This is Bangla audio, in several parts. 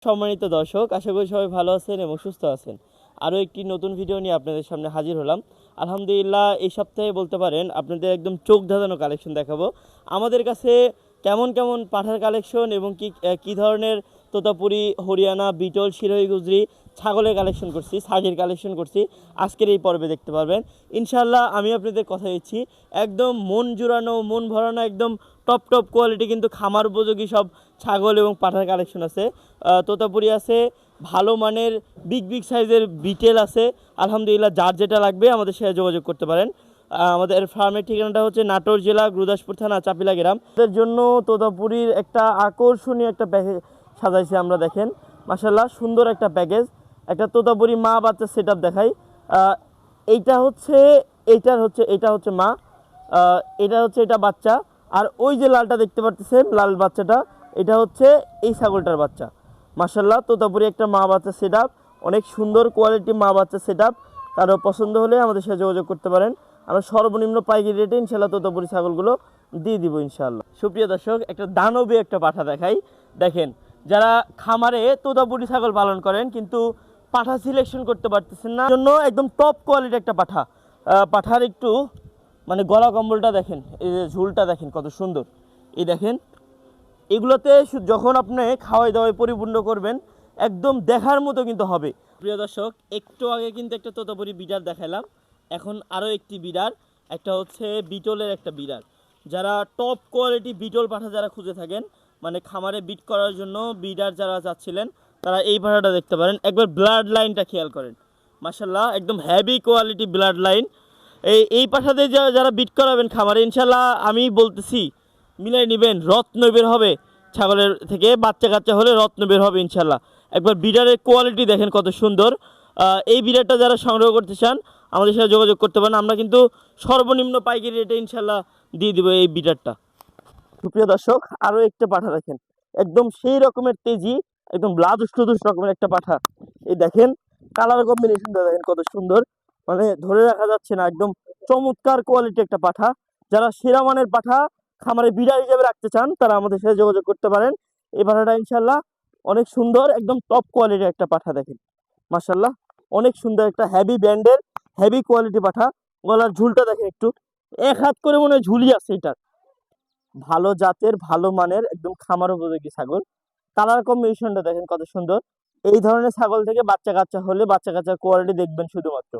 সম্মানিত দর্শক, আশা করি সবাই ভালো আছেন এবং সুস্থ আছেন। আরও একটি নতুন ভিডিও নিয়ে আপনাদের সামনে হাজির হলাম। আলহামদুলিল্লাহ, এই সপ্তাহে বলতে পারেন আপনাদের একদম চোখ ধাঁধানো কালেকশন দেখাবো। আমাদের কাছে কেমন কেমন পাঠার কালেকশন এবং কি ধরনের তোতাপুরি, হরিয়ানা, বিটল, সিরোহী, গুজরি, ছাগলের কালেকশন করছি, ছাগের কালেকশন করছি, আজকের এই পর্বে দেখতে পারবেন। ইনশাল্লাহ আমি আপনাদের কথা দিচ্ছি, একদম মন জুড়ানো, মন ভরানো, একদম টপ টপ কোয়ালিটি কিন্তু খামার উপযোগী সব ছাগল এবং পাঠার কালেকশন আছে। তোতাপুরি আছে, ভালো মানের বিগ বিগ সাইজের বিটেল আছে। আলহামদুলিল্লাহ, যার যেটা লাগবে আমাদের সাথে যোগাযোগ করতে পারেন। আমাদের ফার্মের ঠিকানাটা হচ্ছে নাটোর জেলা, গুরুদাসপুর থানা, চাপিলা গ্রাম। এর জন্য তোতাপুরির একটা আকর্ষণীয় একটা প্যাকেজ সাজাইছি আমরা, দেখেন মাশাল্লাহ সুন্দর একটা প্যাকেজ। একটা তোতাপুরি মা বাচ্চা সেট আপ দেখাই। এইটা হচ্ছে এটা হচ্ছে মা, এটা বাচ্চা। আর ওই যে লালটা দেখতে পাচ্ছেন, লাল বাচ্চাটা, এটা হচ্ছে এই ছাগলটার বাচ্চা। মাশাল্লাহ, তোতাপুরি একটা মা বাচ্চা সেট আপ, অনেক সুন্দর কোয়ালিটি মা বাচ্চা সেট আপ। কারো পছন্দ হলে আমাদের সাথে যোগাযোগ করতে পারেন। আমরা সর্বনিম্ন পাইকারি রেটে ইনশাল্লাহ তোতাপুরি ছাগলগুলো দিয়ে দিব ইনশাল্লাহ। সুপ্রিয় দর্শক, একটা দানবী একটা পাঠা দেখাই। দেখেন, যারা খামারে তোতাপুরি ছাগল পালন করেন কিন্তু পাঠা সিলেকশন করতে পারতেছেন না, জন্য একদম টপ কোয়ালিটি একটা পাঠা। পাঠার একটু মানে গলা কম্বলটা দেখেন, এই যে ঝুলটা দেখেন কত সুন্দর। এই দেখেন, এগুলোতে যখন আপনি খাওয়াই দাওয়াই পরিপূর্ণ করবেন, একদম দেখার মতো কিন্তু হবে। প্রিয় দর্শক, একটু আগে কিন্তু একটা তোতাপুরি বিডার দেখালাম, এখন আরও একটি বিডার, একটা হচ্ছে বিটলের একটা বিডার। যারা টপ কোয়ালিটি বিটল পাঠা যারা খুঁজে থাকেন, মানে খামারে বিট করার জন্য বিডার যারা চাচ্ছিলেন, তারা এই পাঠাটা দেখতে পারেন। একবার ব্লাড লাইনটা খেয়াল করেন, মাশাল্লাহ একদম হেভি কোয়ালিটি ব্লাড লাইন। এই পাঠাতে যারা বিট করাবেন খামারে, ইনশাল্লাহ আমি বলতেছি মিলাই নেবেন, রত্ন বের হবে ছাগলের থেকে। বাচ্চা কাচ্চা হলে রত্ন বের হবে ইনশাল্লাহ। একবার বিডারের কোয়ালিটি দেখেন কত সুন্দর। এই বিডারটা যারা সংগ্রহ করতে চান আমাদের সাথে যোগাযোগ করতে পারেন। আমরা কিন্তু সর্বনিম্ন পাইকারি রেটে ইনশাল্লাহ দিয়ে দিব এই বিডারটা। সুপ্রিয় দর্শক, আরও একটা পাঠা দেখেন, একদম সেই রকমের তেজি, একদম ব্লাদুস রকমের একটা পাঠা। এই দেখেন, কালার কম্বিনেশনটা দেখেন কত সুন্দর, মানে ধরে রাখা যাচ্ছে না, একদম চমৎকার কোয়ালিটি একটা পাঠা। যারা সেরা মানের পাঠা খামারে বিড়া হিসেবে রাখতে চান তারা আমাদের সাথে যোগাযোগ করতে পারেন। এই পাঠাটা ইনশাল্লাহ অনেক সুন্দর, একদম টপ কোয়ালিটির একটা পাঠা। দেখেন মাশাল্লাহ, অনেক সুন্দর একটা হেভি ব্যান্ডের হেভি কোয়ালিটি পাঠা। গলার ঝুলটা দেখেন একটু, এক হাত করে মনে হয় ঝুলি আছে এটার। ভালো জাতের, ভালো মানের, একদম খামার উপযোগী ছাগল। কালার কম্বিনেশনটা দেখেন কত সুন্দর। এই ধরনের ছাগল থেকে বাচ্চা কাচ্চা হলে বাচ্চা কাচ্চার কোয়ালিটি দেখবেন শুধুমাত্র।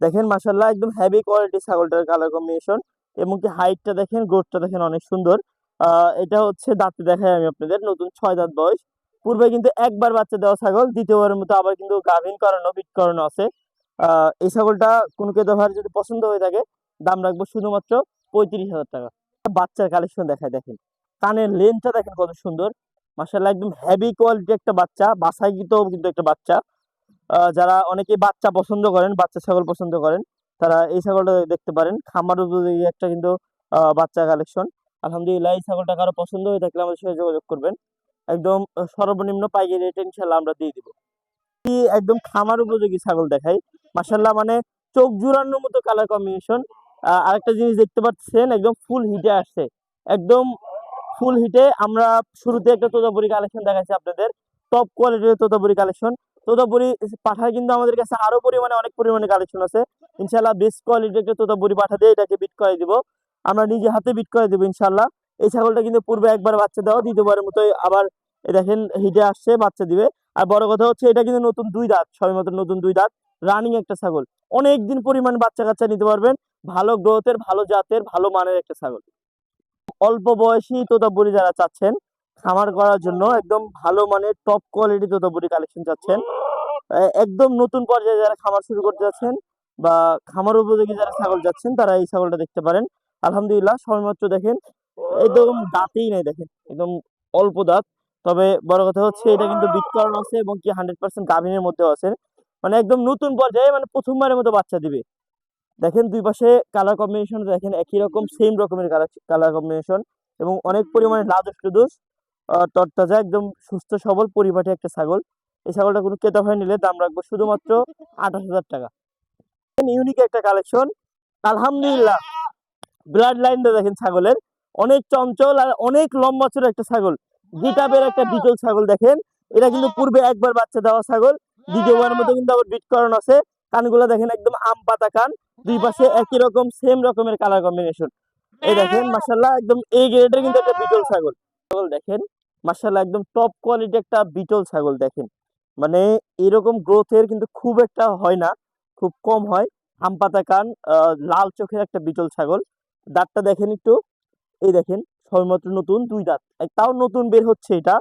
দেখেন মাশাল্লাহ, একদম হেভি কোয়ালিটি ছাগলটার কালার কম্বিনেশন এবং কি হাইটটা দেখেন, গ্রোথটা দেখেন অনেক সুন্দর। এটা হচ্ছে দাঁতে দেখাই আমি আপনাদের, নতুন 6 দাঁত বয়স। পূর্বে কিন্তু একবার বাচ্চা দেওয়া ছাগল, দ্বিতীয়বারের মতো আবার কিন্তু গাভিন করানো, বিট করানো আছে। এই ছাগলটা কোনো কেদো ভাইয়ের যদি পছন্দ হয়ে থাকে, দাম রাখবো শুধুমাত্র 35,000 টাকা। বাচ্চার কালেকশন দেখায়, দেখেন কানের লেন্থটা দেখেন কত সুন্দর। মাশাআল্লাহ, একদম হেভি কোয়ালিটি একটা বাচ্চা, বাছাইকৃত কিন্তু একটা বাচ্চা। যারা অনেকেই বাচ্চা পছন্দ করেন, বাচ্চা ছাগল পছন্দ করেন, তারা এই ছাগলটা দেখতে পারেন। খামার উপযোগী একটা কিন্তু বাচ্চা কালেকশন। আলহামদুলিল্লাহ, এই ছাগলটা কারো পছন্দ হয়ে থাকলে আমাদের সাথে যোগাযোগ করবেন। একদম সর্বনিম্ন পাইকারি রেটে ইনশাল্লাহ আমরা দিয়ে দিব। একদম খামার উপযোগী ছাগল দেখাই, মাশাল্লাহ মানে চোখ জুড়ানোর মতো কালার কম্বিনেশন। আরেকটা জিনিস দেখতে পাচ্ছেন, একদম ফুল হিটে আসছে, একদম ফুল হিটে। আমরা শুরুতে একটা তোতাপুরি কালেকশন দেখাচ্ছি আপনাদের, টপ কোয়ালিটির তোতাপুরি কালেকশন। তোতাপুরি পাঠায় কিন্তু আমাদের কাছে আরো অনেক পরিমাণে কালেকশন আছে। ইনশাল্লাহ বেস্ট কোয়ালিটির একটা তোতাপুরি পাঠা দিয়ে এটাকে বিট করে দিব, আমরা নিজে হাতে বিট করে দেবো ইনশাল্লাহ। এই ছাগলটা কিন্তু পূর্বে একবার বাচ্চা দেওয়া, দ্বিতীয়বারের মতো আবার দেখেন হিটে আসছে, বাচ্চা দিবে। আর বড় কথা হচ্ছে, এটা কিন্তু নতুন 2 দাঁত, সবেমাত্র নতুন 2 দাঁত, রানিং একটা ছাগল। অনেক দিন পরিমাণ বাচ্চা কাচ্চা নিতে পারবেন। ভালো গ্রোথের, ভালো জাতের, ভালো মানের একটা ছাগল। অল্প বয়সী তোতাপুরি যারা চাচ্ছেন খামার করার জন্য, একদম ভালো মানের টপ কোয়ালিটি তোতাপুরি কালেকশন চাচ্ছেন, একদম নতুন পর্যায়ে যারা খামার শুরু করতে যাচ্ছেন বা খামার উপযোগী যারা ছাগল যাচ্ছেন, তারা এই ছাগলটা দেখতে পারেন। আলহামদুলিল্লাহ, সবেমাত্র দেখেন, একদম দাঁতেই নেই, দেখেন একদম অল্প দাঁত। তবে বড় কথা হচ্ছে, এটা কিন্তু বিট করানো আছে এবং কি 100% গাভিনের মধ্যেও আছে, মানে একদম নতুন পর্যায়ে, মানে প্রথমবারের মতো বাচ্চা দিবে। দেখেন দুই পাশে কালার কম্বিনেশন দেখেন, একই রকম সেম রকমের কালার কম্বিনেশন এবং অনেক পরিমাণে লাদুস টুদুস, তরতাজা, একদম সুস্থ সবল পরিপাটি একটা ছাগল। এই ছাগলটা কোনো ক্রেতা ভাই নিলে দাম রাখবো শুধুমাত্র 28,000 টাকা। ইউনিক একটা কালেকশন। আলহামদুলিল্লাহ, ব্লাড লাইনটা দেখেন ছাগলের, অনেক চঞ্চল আর অনেক লম্বা চড়া একটা ছাগল, গিটাবের একটা বিটল ছাগল। দেখেন এটা কিন্তু পূর্বে একবার বাচ্চা দেওয়া ছাগল, দ্বিতীয়বারের মধ্যে কিন্তু আবার বিট করানো আছে। কানগুলো দেখেন একদম আম পাতা কান, দুই পাশে একই রকম সেম রকমের কালার কম্বিনেশন। এই দেখেন মাশাআল্লাহ একদম এই গ্রেডের কিন্তু একটা বিটল ছাগল। ছাগল দেখেন মাশাআল্লাহ একদম টপ কোয়ালিটি একটা বিটল ছাগল দেখেন। মানে এরকম গ্রোথের কিন্তু খুব একটা হয় না, খুব কম হয়। আম পাতা কান, লাল চোখের একটা বিটল ছাগল। দাঁতটা দেখেন একটু, এই দেখেন সবেমাত্র নতুন দুই দাঁত, তাও নতুন বের হচ্ছে এটা।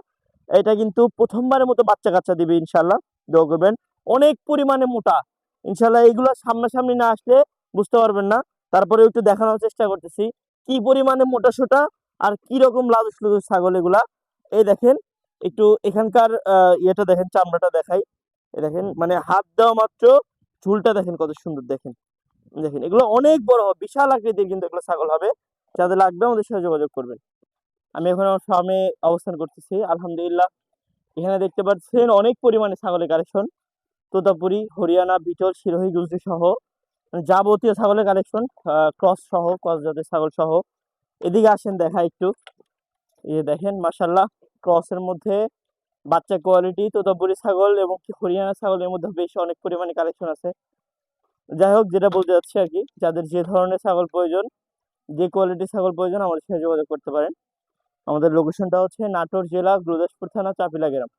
এটা কিন্তু প্রথমবারের মতো বাচ্চা কাচ্চা দিবে ইনশাল্লাহ, দোয়া করবেন। অনেক পরিমাণে মোটা ইনশাল্লাহ, এগুলো সামনাসামনি না আসলে বুঝতে পারবেন না। তারপরে একটু দেখানোর চেষ্টা করতেছি কি পরিমাণে মোটা সোটা আর কি রকম লাজুক লুজুক ছাগল এগুলা। এই দেখেন একটু এখানকার ইয়েটা দেখেন, চামড়াটা দেখাই। এই দেখেন মানে হাত দেওয়া মাত্র ঝুলটা দেখেন কত সুন্দর দেখেন। দেখেন এগুলো অনেক বড় হবে, বিশাল আকৃতির কিন্তু এগুলো ছাগল হবে। যাদের লাগবে আমাদের সাথে যোগাযোগ করবেন। আমি এখন আমার ফার্মে অবস্থান করতেছি আলহামদুলিল্লাহ। এখানে দেখতে পাচ্ছেন অনেক পরিমাণে ছাগলের কালেকশন, তোতাপুরি, হরিয়ানা, বিটল, সিরোহী, গুজরি সহ মানে যাবতীয় ছাগলের কালেকশন, ক্রস সহ, ক্রস জাতের ছাগল সহ। এদিকে আসেন দেখা একটু। এই যে দেখেন মাশাল্লাহ ক্রসের মধ্যে বাচ্চা কোয়ালিটি তোতাপুরি ছাগল এবং কি হরিয়ানা ছাগলের মধ্যে বেশ অনেক পরিমাণে কালেকশন আছে। যাই হোক, যেটা বলতে যাচ্ছি আর কি, যাদের যে ধরনের ছাগল প্রয়োজন, যে কোয়ালিটির ছাগল প্রয়োজন আমাদের সাথে যোগাযোগ করতে পারেন। আমাদের লোকেশনটা হচ্ছে নাটোর জেলা গুরুদাসপুর থানা চাপিলা গ্রাম।